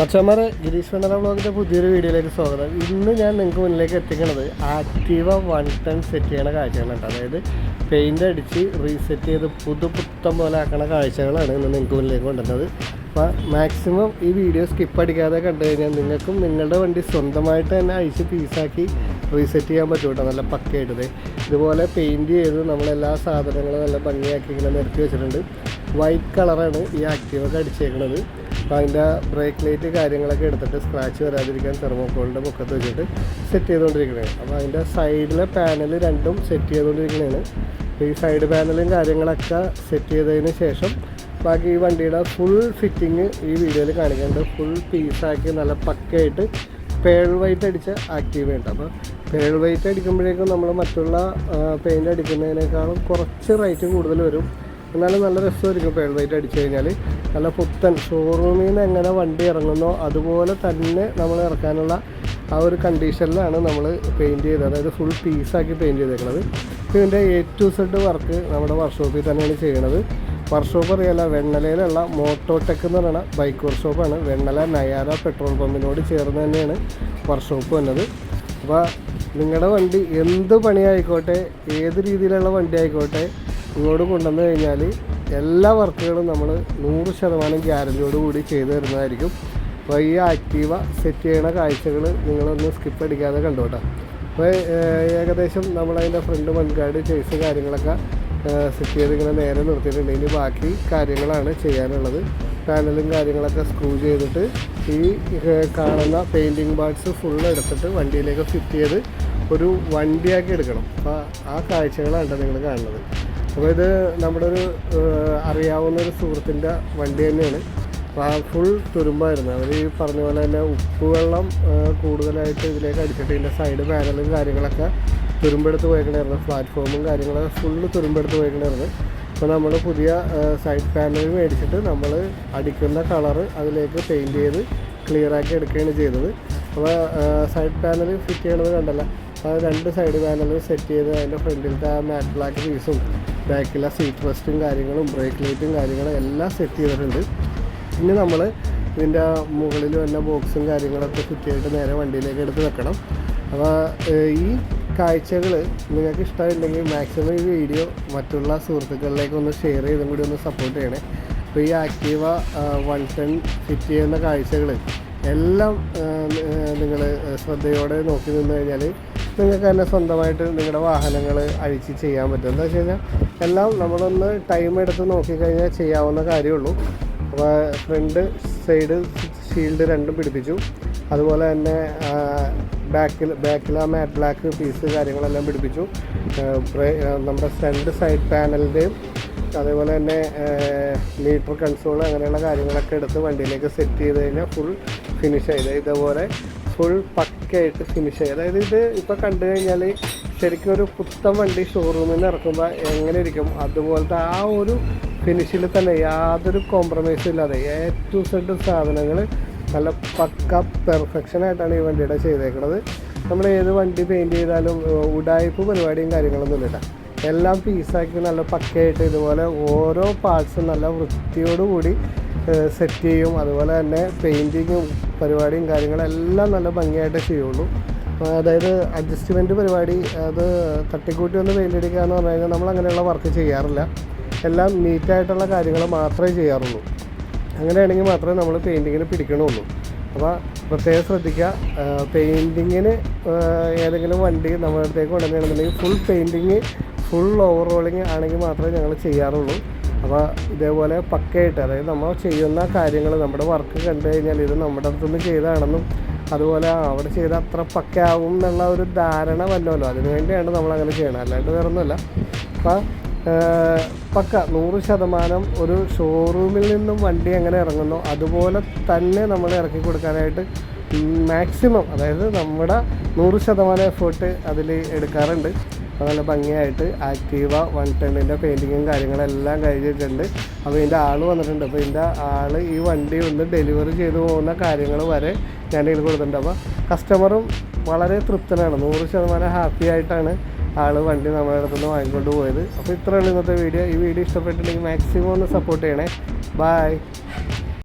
മച്ചന്മാരെ ഗിരീഷ് വെണ്ണറ വ്ളോഗിൻ്റെ പുതിയൊരു വീഡിയോയിലേക്ക് സ്വാഗതം. ഇന്ന് ഞാൻ നിങ്ങൾക്ക് മുന്നിലേക്ക് എത്തിക്കുന്നത് ആക്റ്റീവ 110 സെറ്റ് ചെയ്യണ കാഴ്ചകളുണ്ട്. അതായത് പെയിൻ്റ് അടിച്ച് റീസെറ്റ് ചെയ്ത് പുതുപുത്തം പോലെ ആക്കണ കാഴ്ചകളാണ് ഇന്ന് നിങ്ങൾക്ക് മുന്നിലേക്ക് കൊണ്ടുവന്നത്. അപ്പോൾ മാക്സിമം ഈ വീഡിയോ സ്കിപ്പ് അടിക്കാതെ കണ്ടു കഴിഞ്ഞാൽ നിങ്ങൾക്കും നിങ്ങളുടെ വണ്ടി സ്വന്തമായിട്ട് തന്നെ അഴിച്ച് പീസാക്കി റീസെറ്റ് ചെയ്യാൻ പറ്റും കേട്ടോ. നല്ല പക്കയായിട്ട് ഇതുപോലെ പെയിൻറ്റ് ചെയ്ത് നമ്മളെല്ലാ സാധനങ്ങളും നല്ല ഭംഗിയാക്കി ഇങ്ങനെ നിരത്തി വെച്ചിട്ടുണ്ട്. വൈറ്റ് കളറാണ് ഈ ആക്റ്റീവൊക്കെ അടിച്ചേക്കുന്നത്. അപ്പോൾ അതിൻ്റെ ബ്രേക്ക് ലൈറ്റ് കാര്യങ്ങളൊക്കെ എടുത്തിട്ട് സ്ക്രാച്ച് വരാതിരിക്കാൻ തെർമോക്കോളിൻ്റെ മുഖത്ത് വെച്ചിട്ട് സെറ്റ് ചെയ്തുകൊണ്ടിരിക്കുകയാണ്. അപ്പോൾ അതിൻ്റെ സൈഡിലെ പാനൽ രണ്ടും സെറ്റ് ചെയ്തുകൊണ്ടിരിക്കുന്നതാണ്. അപ്പോൾ ഈ സൈഡ് പാനലും കാര്യങ്ങളൊക്കെ സെറ്റ് ചെയ്തതിന് ശേഷം ബാക്കി ഈ വണ്ടിയുടെ ഫുൾ ഫിറ്റിങ് ഈ വീഡിയോയിൽ കാണിക്കുന്നുണ്ട്. ഫുൾ പീസാക്കി നല്ല പക്കയായിട്ട് പേൾ വൈറ്റ് അടിച്ച ആക്റ്റീവ് ഉണ്ട്. അപ്പോൾ പേൾ വൈറ്റ് അടിക്കുമ്പോഴേക്കും നമ്മൾ മറ്റുള്ള പെയിൻ്റ് അടിക്കുന്നതിനേക്കാളും കുറച്ച് റേറ്റ് കൂടുതൽ വരും. എന്നാലും നല്ല രസമായിരിക്കും പേൾ വൈറ്റ് അടിച്ചു കഴിഞ്ഞാൽ. നല്ല പുത്തൻ ഷോറൂമിൽ നിന്ന് എങ്ങനെ വണ്ടി ഇറങ്ങുന്നോ അതുപോലെ തന്നെ നമ്മൾ ഇറക്കാനുള്ള ആ ഒരു കണ്ടീഷനിലാണ് നമ്മൾ പെയിൻറ്റ് ചെയ്തത്. അതായത് ഫുൾ പീസാക്കി പെയിൻറ്റ് ചെയ്തേക്കുന്നത്. ഇതിൻ്റെ A to Z വർക്ക് നമ്മുടെ വർക്ക്ഷോപ്പിൽ തന്നെയാണ് ചെയ്യുന്നത്. വർക്ക്ഷോപ്പ് അറിയാലോ, വെണ്ണലയിലുള്ള മോട്ടോടെക് എന്ന് പറയുന്ന ബൈക്ക് വർക്ക്ഷോപ്പാണ്. വെണ്ണല നയാര പെട്രോൾ പമ്പിനോട് ചേർന്ന് തന്നെയാണ് വർക്ക്ഷോപ്പ് വന്നത്. അപ്പോൾ നിങ്ങളുടെ വണ്ടി എന്ത് പണിയായിക്കോട്ടെ, ഏത് രീതിയിലുള്ള വണ്ടി ആയിക്കോട്ടെ, ഇങ്ങോട്ട് കൊണ്ടുവന്നു കഴിഞ്ഞാൽ എല്ലാ വർക്കുകളും നമ്മൾ 100% ഗ്യാരൻറ്റിയോട് കൂടി ചെയ്തു തരുന്നതായിരിക്കും. അപ്പോൾ ഈ ആക്റ്റീവ സെറ്റ് ചെയ്യണ കാഴ്ചകൾ നിങ്ങളൊന്ന് സ്കിപ്പ് അടിക്കാതെ കണ്ടോട്ടോ. അപ്പോൾ ഏകദേശം നമ്മളതിൻ്റെ ഫ്രണ്ട് മൺഗാർഡ് ചേസ് കാര്യങ്ങളൊക്കെ സെറ്റ് ചെയ്ത് ഇങ്ങനെ നേരെ നിർത്തിയിട്ടുണ്ട്. ഇനി ബാക്കി കാര്യങ്ങളാണ് ചെയ്യാനുള്ളത്. പാനലും കാര്യങ്ങളൊക്കെ സ്ക്രൂ ചെയ്തിട്ട് ഈ കാണുന്ന പെയിൻറ്റിങ് പാർട്സ് ഫുള്ള് എടുത്തിട്ട് വണ്ടിയിലേക്ക് ഫിറ്റ് ചെയ്ത് ഒരു വണ്ടിയാക്കി എടുക്കണം. അപ്പോൾ ആ കാഴ്ചകളാണ് നിങ്ങൾ കാണുന്നത്. അപ്പോൾ ഇത് നമ്മുടെ ഒരു അറിയാവുന്നൊരു സുഹൃത്തിൻ്റെ വണ്ടി തന്നെയാണ്. അപ്പോൾ ആ ഫുൾ തുരുമ്പായിരുന്നു. അവർ ഈ പറഞ്ഞ പോലെ തന്നെ ഉപ്പുവെള്ളം കൂടുതലായിട്ട് ഇതിലേക്ക് അടിച്ചിട്ട് ഇതിൻ്റെ സൈഡ് പാനലും കാര്യങ്ങളൊക്കെ തുരുമ്പെടുത്ത് പോയിക്കണമായിരുന്നു. പ്ലാറ്റ്ഫോമും കാര്യങ്ങളൊക്കെ ഫുള്ള് തുരുമ്പെടുത്ത് പോയിക്കണമായിരുന്നു. അപ്പോൾ നമ്മൾ പുതിയ സൈഡ് പാനൽ മേടിച്ചിട്ട് നമ്മൾ അടിക്കുന്ന കളറ് അതിലേക്ക് പെയിൻറ്റ് ചെയ്ത് ക്ലിയറാക്കി എടുക്കുകയാണ് ചെയ്തത്. അപ്പോൾ സൈഡ് പാനൽ ഫിറ്റ് ചെയ്യണത് കണ്ടല്ലോ. അത് രണ്ട് സൈഡ് പാനൽ സെറ്റ് ചെയ്ത് അതിൻ്റെ ഫ്രണ്ടിലത്തെ ആ മാറ്റ് ബ്ലാക്ക് പീസും ബാക്കിലെ സീറ്റ് റെസ്റ്റും കാര്യങ്ങളും ബ്രേക്ക് ലൈറ്റും കാര്യങ്ങളും എല്ലാം സെറ്റ് ചെയ്തിട്ടുണ്ട്. ഇനി നമ്മൾ ഇതിൻ്റെ മുകളിൽ വന്ന ബോക്സും കാര്യങ്ങളൊക്കെ ഫിറ്റ് ചെയ്തിട്ട് നേരെ വണ്ടിയിലേക്ക് എടുത്ത് വെക്കണം. അപ്പോൾ ഈ കാഴ്ചകൾ നിങ്ങൾക്ക് ഇഷ്ടമായിട്ടുണ്ടെങ്കിൽ മാക്സിമം ഈ വീഡിയോ മറ്റുള്ള സുഹൃത്തുക്കളിലേക്ക് ഒന്ന് ഷെയർ ചെയ്തും കൂടി ഒന്ന് സപ്പോർട്ട് ചെയ്യണേ. അപ്പോൾ ഈ ആക്റ്റീവ 110 ഫിറ്റ് ചെയ്യുന്ന കാഴ്ചകൾ എല്ലാം നിങ്ങൾ ശ്രദ്ധയോടെ നോക്കി നിന്ന് കഴിഞ്ഞാൽ നിങ്ങൾക്ക് തന്നെ സ്വന്തമായിട്ട് നിങ്ങളുടെ വാഹനങ്ങൾ അഴിച്ച് ചെയ്യാൻ പറ്റും. എന്താ വെച്ച് കഴിഞ്ഞാൽ എല്ലാം നമ്മളൊന്ന് ടൈം എടുത്ത് നോക്കിക്കഴിഞ്ഞാൽ ചെയ്യാവുന്ന കാര്യമുള്ളൂ. അപ്പോൾ ഫ്രണ്ട് സൈഡ് ഷീൽഡ് രണ്ടും പിടിപ്പിച്ചു. അതുപോലെ തന്നെ ബാക്കിൽ ആ മാറ്റ് ബ്ലാക്ക് പീസ് കാര്യങ്ങളെല്ലാം പിടിപ്പിച്ചു. നമ്മുടെ ഫ്രണ്ട് സൈഡ് പാനലിൻ്റെയും അതേപോലെ തന്നെ മീറ്റർ കൺസോൾ അങ്ങനെയുള്ള കാര്യങ്ങളൊക്കെ എടുത്ത് വണ്ടിയിലേക്ക് സെറ്റ് ചെയ്ത് കഴിഞ്ഞാൽ ഫുൾ ഫിനിഷ് ചെയ്ത് ഇതേപോലെ ഫുൾ പക്കയായിട്ട് ഫിനിഷ് ചെയ്ത്. അതായത് ഇത് ഇപ്പോൾ കണ്ടു കഴിഞ്ഞാൽ ശരിക്കും ഒരു പുത്തൻ വണ്ടി ഷോറൂമിൽ നിന്ന് ഇറക്കുമ്പോൾ എങ്ങനെ ഇരിക്കും അതുപോലത്തെ ആ ഒരു ഫിനിഷിൽ തന്നെ യാതൊരു കോംപ്രമൈസും ഇല്ലാതെ A to Z സാധനങ്ങൾ നല്ല പക്ക പെർഫെക്ഷനായിട്ടാണ് ഈ വണ്ടിയുടെ ചെയ്തേക്കുന്നത്. നമ്മൾ ഏത് വണ്ടി പെയിൻറ്റ് ചെയ്താലും ഉടായ്പ് പരിപാടിയും കാര്യങ്ങളൊന്നും ഇല്ല. എല്ലാം പീസാക്കി നല്ല പക്കയായിട്ട് ഇതുപോലെ ഓരോ പാർട്സും നല്ല വൃത്തിയോടുകൂടി സെറ്റ് ചെയ്യും. അതുപോലെ തന്നെ പെയിൻറ്റിങ്ങും പരിപാടിയും കാര്യങ്ങളെല്ലാം നല്ല ഭംഗിയായിട്ട് ചെയ്യുള്ളൂ. അതായത് അഡ്ജസ്റ്റ്മെൻറ്റ് പരിപാടി അത് തട്ടിക്കൂട്ടി ഒന്ന് പെയിൻ്റ് അടിക്കുക എന്ന് പറഞ്ഞു കഴിഞ്ഞാൽ നമ്മൾ അങ്ങനെയുള്ള വർക്ക് ചെയ്യാറില്ല. എല്ലാം നീറ്റായിട്ടുള്ള കാര്യങ്ങൾ മാത്രമേ ചെയ്യാറുള്ളൂ. അങ്ങനെയാണെങ്കിൽ മാത്രമേ നമ്മൾ പെയിൻറ്റിങ്ങിന് പിടിക്കണമുള്ളൂ. അപ്പോൾ പ്രത്യേകം ശ്രദ്ധിക്കുക. പെയിൻറ്റിങ്ങിന് ഏതെങ്കിലും വണ്ടി നമ്മുടെ അടുത്തേക്ക് കൊണ്ടുവന്നിട്ടുണ്ടെങ്കിൽ ഫുൾ പെയിൻറ്റിങ് ഫുൾ ഓവറോളിങ് ആണെങ്കിൽ മാത്രമേ ഞങ്ങൾ ചെയ്യാറുള്ളൂ. അപ്പോൾ ഇതേപോലെ പക്കയായിട്ട് അതായത് നമ്മൾ ചെയ്യുന്ന കാര്യങ്ങൾ നമ്മുടെ വർക്ക് കണ്ടു കഴിഞ്ഞാൽ ഇത് നമ്മുടെ അടുത്തുനിന്ന് ചെയ്തതാണെന്നും അതുപോലെ അവിടെ ചെയ്ത് അത്ര പക്കയാവും എന്നുള്ള ഒരു ധാരണ വന്നല്ലോ. അതിനു വേണ്ടിയാണ് നമ്മളങ്ങനെ ചെയ്യണം, അല്ലാണ്ട് വേറൊന്നുമല്ല. അപ്പോൾ പക്ക 100% ഒരു ഷോറൂമിൽ നിന്നും വണ്ടി എങ്ങനെ ഇറങ്ങുന്നോ അതുപോലെ തന്നെ നമ്മൾ ഇറക്കി കൊടുക്കാനായിട്ട് മാക്സിമം അതായത് നമ്മുടെ 100% എഫേർട്ട് അതിൽ എടുക്കാറുണ്ട്. അപ്പോൾ നല്ല ഭംഗിയായിട്ട് ആക്റ്റീവ 110ൻ്റെ പെയിൻറ്റിങ്ങും കാര്യങ്ങളെല്ലാം കഴിഞ്ഞിട്ടുണ്ട്. അപ്പോൾ ഇതിൻ്റെ ആൾ വന്നിട്ടുണ്ട്. അപ്പോൾ ഇതിൻ്റെ ആൾ ഈ വണ്ടി ഒന്ന് ഡെലിവറി ചെയ്തു പോകുന്ന കാര്യങ്ങൾ വരെ ഞാൻ ഇതിൽ കൊടുത്തിട്ടുണ്ട്. അപ്പോൾ കസ്റ്റമറും വളരെ തൃപ്തനാണ്, 100% ഹാപ്പി ആയിട്ടാണ് ആൾ വണ്ടി നമ്മുടെ അടുത്തുനിന്ന് വാങ്ങിക്കൊണ്ട് പോയത്. അപ്പോൾ ഇത്രയുള്ളൂ ഇന്നത്തെ വീഡിയോ. ഈ വീഡിയോ ഇഷ്ടപ്പെട്ടിട്ടുണ്ടെങ്കിൽ മാക്സിമം ഒന്ന് സപ്പോർട്ട് ചെയ്യണേ. ബൈ.